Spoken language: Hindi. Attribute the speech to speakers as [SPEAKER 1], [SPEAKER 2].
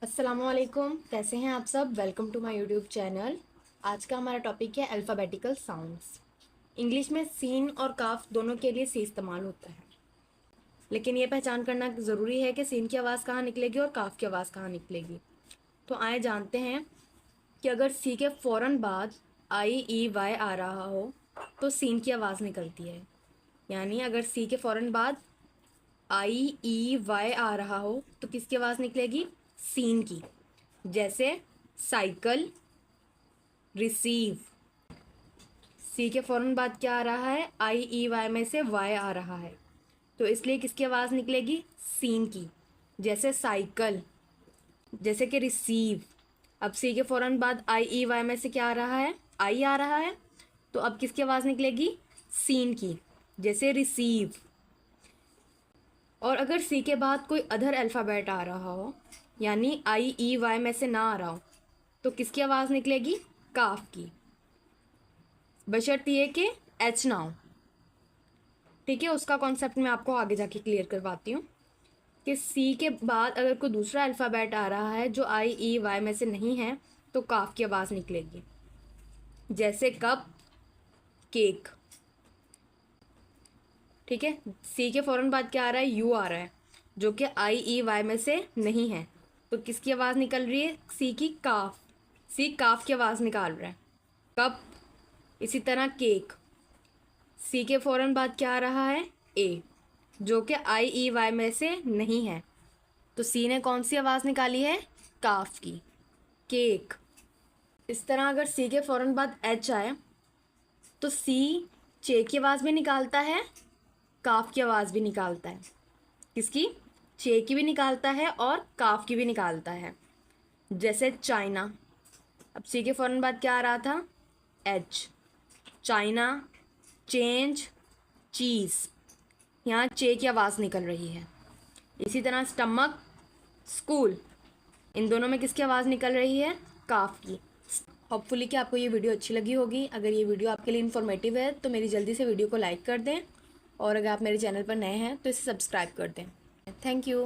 [SPEAKER 1] अस्सलामुअलैकुम, कैसे हैं आप सब। Welcome to my YouTube channel. आज का हमारा टॉपिक है अल्फ़ाबेटिकल साउंड्स। इंग्लिश में सीन और काफ दोनों के लिए सी इस्तेमाल होता है, लेकिन ये पहचान करना ज़रूरी है कि सीन की आवाज़ कहाँ निकलेगी और काफ की आवाज़ कहाँ निकलेगी। तो आए जानते हैं कि अगर सी के फ़ौरन बाद आई ई वाई आ रहा हो तो सीन की आवाज़ निकलती है। यानी अगर सी के फ़ौरन बाद आई ई वाई आ रहा हो तो किसकी आवाज़ निकलेगी? सीन की। जैसे साइकिल, रिसीव। सी के फ़ौरन बाद क्या आ रहा है? आई ई वाई में से वाई आ रहा है, तो इसलिए किसकी आवाज़ निकलेगी? सीन की। जैसे साइकिल, जैसे कि रिसीव। अब सी के फ़ौरन बाद आई ई वाई में से क्या आ रहा है? आई आ रहा है, तो अब किसकी आवाज़ निकलेगी? सीन की। जैसे रिसीव। और अगर सी के बाद कोई अदर अल्फ़ाबेट आ रहा हो, यानी आई ई वाई में से ना आ रहा हो, तो किसकी आवाज़ निकलेगी? काफ की, बशर्ते ये कि एच ना हो। ठीक है, उसका कॉन्सेप्ट मैं आपको आगे जाके क्लियर करवाती हूँ कि सी के बाद अगर कोई दूसरा अल्फ़ाबेट आ रहा है जो आई ई वाई में से नहीं है तो काफ की आवाज़ निकलेगी। जैसे कप, केक। ठीक है, सी के फ़ौरन बाद क्या आ रहा है? यू आ रहा है, जो कि आई ई वाई में से नहीं है, तो किसकी आवाज़ निकल रही है? सी की, काफ। सी काफ की आवाज़ निकाल रहा है। कप, इसी तरह केक। सी के फ़ौरन बाद क्या आ रहा है? ए, जो कि आई ई वाई में से नहीं है, तो सी ने कौन सी आवाज़ निकाली है? काफ की, केक। इस तरह अगर सी के फ़ौरन बाद एच आए तो सी चे की आवाज़ भी निकालता है, काफ की आवाज़ भी निकालता है। किसकी? चे की भी निकालता है और काफ की भी निकालता है। जैसे चाइना। अब सी के फ़ौरन बाद क्या आ रहा था? एच। चाइना, चेंज, चीज़। यहाँ चे की आवाज़ निकल रही है। इसी तरह स्टमक, स्कूल। इन दोनों में किसकी आवाज़ निकल रही है? काफ की। होपफुली कि आपको ये वीडियो अच्छी लगी होगी। अगर ये वीडियो आपके लिए इन्फॉर्मेटिव है तो मेरी जल्दी से वीडियो को लाइक कर दें, और अगर आप मेरे चैनल पर नए हैं तो इसे सब्सक्राइब कर दें। Thank you.